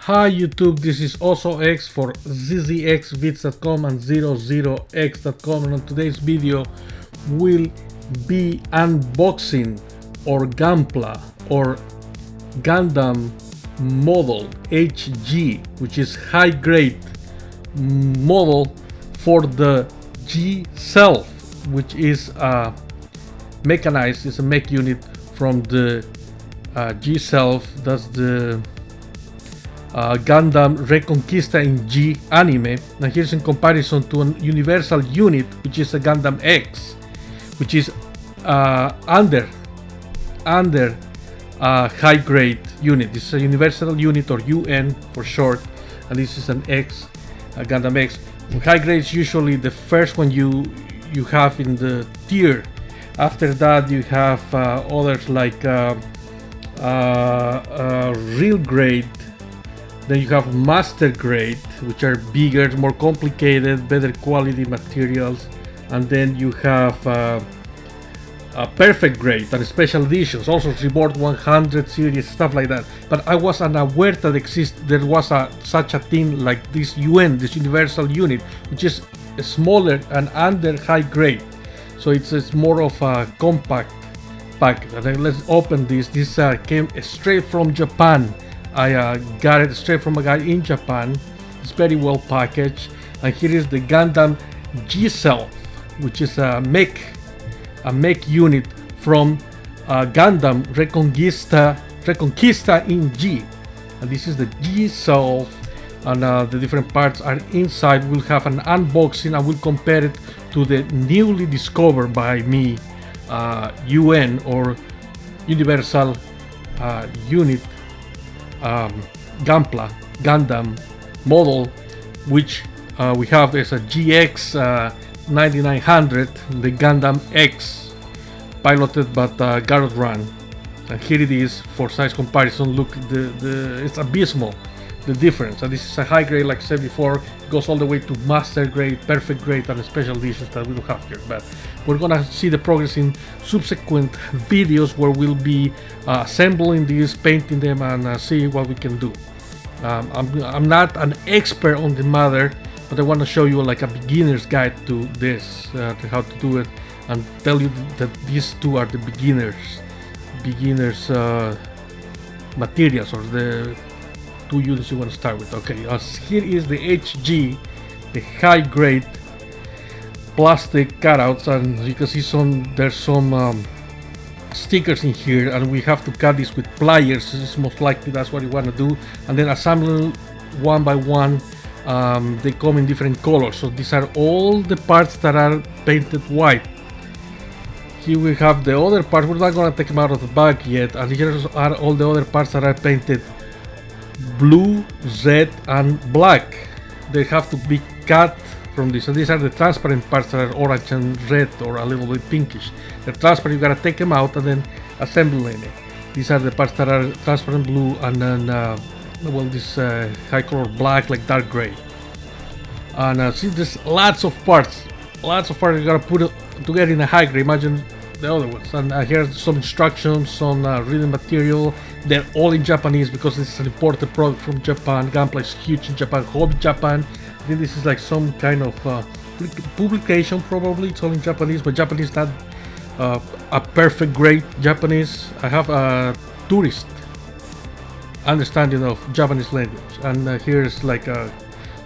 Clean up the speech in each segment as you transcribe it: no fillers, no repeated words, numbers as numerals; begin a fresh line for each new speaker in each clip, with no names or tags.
Hi YouTube, this is also X for ZeroZeroXVids.com and ZeroZeroX.com, and on today's video we'll be unboxing or Gunpla or Gundam model HG, which is high grade model for the G self, which is mechanized, is a mech unit from the G self. That's the Gundam Reconguista in G anime, and here's in comparison to an universal unit, which is a Gundam X, which is under high grade unit. This is a universal unit, or UN for short, and this is an X, a Gundam X. High grade is usually the first one you have in the tier. After that you have others like real grade. Then you have master grade, which are bigger, more complicated, better quality materials, and then you have a perfect grade and special editions, also Reward 100 series, stuff like that. But I was unaware that there was such a thing like this UN, this universal unit, which is smaller and under high grade. So it's more of a compact pack. And then let's open this. This came straight from Japan. I got it straight from a guy in Japan. It's very well packaged. And here is the Gundam G self, which is a mech unit from Gundam Reconguista in G. And this is the G self, and the different parts are inside. We'll have an unboxing. I will compare it to the newly discovered by me UN or Universal Unit Gunpla Gundam model, which we have as a GX 9900, the Gundam X, piloted by Garrett Run. And here it is for size comparison. Look, it's abysmal, the difference. And this is a high grade, like I said before. It goes all the way to master grade, perfect grade, and special editions that we don't have here. But we're gonna see the progress in subsequent videos where we'll be assembling these, painting them, and see what we can do. I'm not an expert on the matter, but I want to show you like a beginner's guide to this, to how to do it, and tell you that these two are the beginners materials, or the two units you want to start with. Okay, here is the HG, the high grade plastic cutouts, and you can see there's some stickers in here, and we have to cut this with pliers. This is most likely that's what you want to do, and then assemble one by one. They come in different colors, so these are all the parts that are painted white. Here we have the other parts. We're not going to take them out of the bag yet, and here are all the other parts that are painted blue, red, and black. They have to be cut from this. So these are the transparent parts that are orange and red, or a little bit pinkish. They're transparent. You gotta take them out and then assemble it. These are the parts that are transparent blue, and then well, this high color black, like dark gray. And see, there's lots of parts. You gotta put it together in a high grade. Imagine the other ones. And here's some instructions, some reading material. They're all in Japanese because this is an imported product from Japan. Gunpla is huge in Japan, whole Japan. I think this is like some kind of publication, probably. It's all in Japanese, but Japanese not a perfect grade Japanese. I have a tourist understanding of Japanese language, and here's like a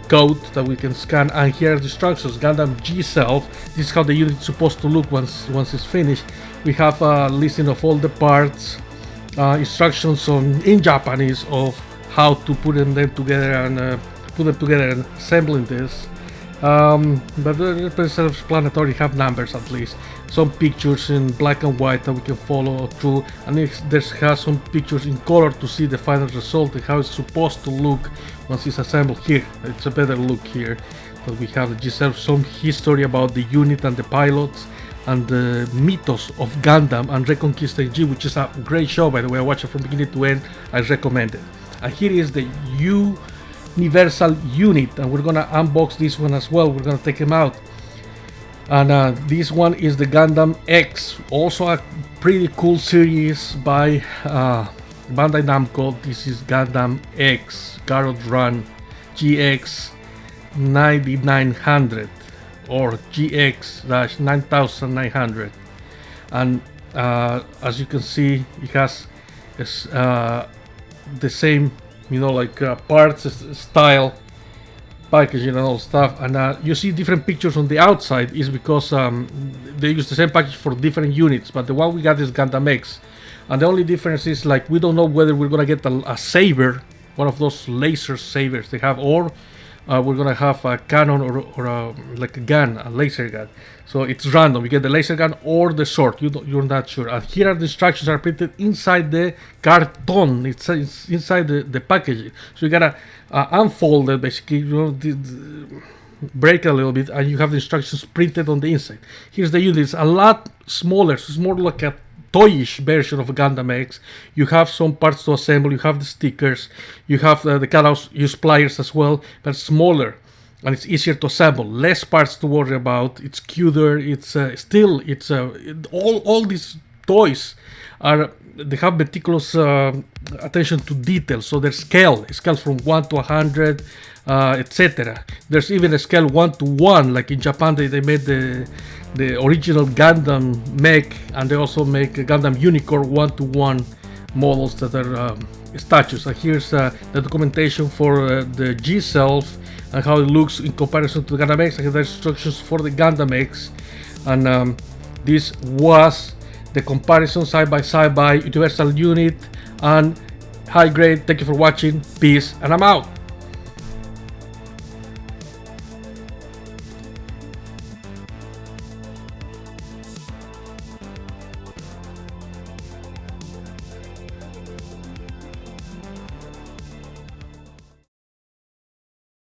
code that we can scan, and here are the instructions. Gundam G self. This is how the unit is supposed to look once it's finished. We have a listing of all the parts, instructions in Japanese of how to put them together and assembling this. But the self-explanatory, have numbers at least. Some pictures in black and white that we can follow through, and there's some pictures in color to see the final result and how it's supposed to look once it's assembled. Here, it's a better look here. But we have the G-Self, some history about the unit and the pilots, and the mythos of Gundam and Reconguista G, which is a great show, by the way. I watched it from beginning to end. I recommend it. And here is the Universal unit, and we're gonna unbox this one as well. We're gonna take them out. And this one is the Gundam X, also a pretty cool series by Bandai Namco. This is Gundam X Garrod Run GX 9900 or GX-9900, and as you can see, it has the same, like parts style packaging and all stuff. And you see different pictures on the outside is because they use the same package for different units, but the one we got is Gundam X, and the only difference is like we don't know whether we're gonna get a saber, one of those laser sabers they have, or we're gonna have a cannon or like a gun, a laser gun. So it's random. You get the laser gun or the sword. You're not sure. And here are the instructions are printed inside the carton. It's inside the packaging. So you gotta unfold it, basically. Break a little bit, and you have the instructions printed on the inside. Here's the unit. It's a lot smaller. So it's more like a toyish version of Gundam X. You have some parts to assemble, you have the stickers, you have the cutouts, use pliers as well, but smaller, and it's easier to assemble, less parts to worry about. It's cuter. It's all these toys they have meticulous attention to detail. So there's scale from 1 to 100, etc. There's even a scale 1 to 1, like in Japan they made the original Gundam mech, and they also make a Gundam Unicorn 1-to-1 models that are statues. And here's the documentation for the G self and how it looks in comparison to the Gundam X. And the instructions for the Gundam X, and this was the comparison side by side by Universal Unit and High Grade. Thank you for watching. Peace, and I'm out.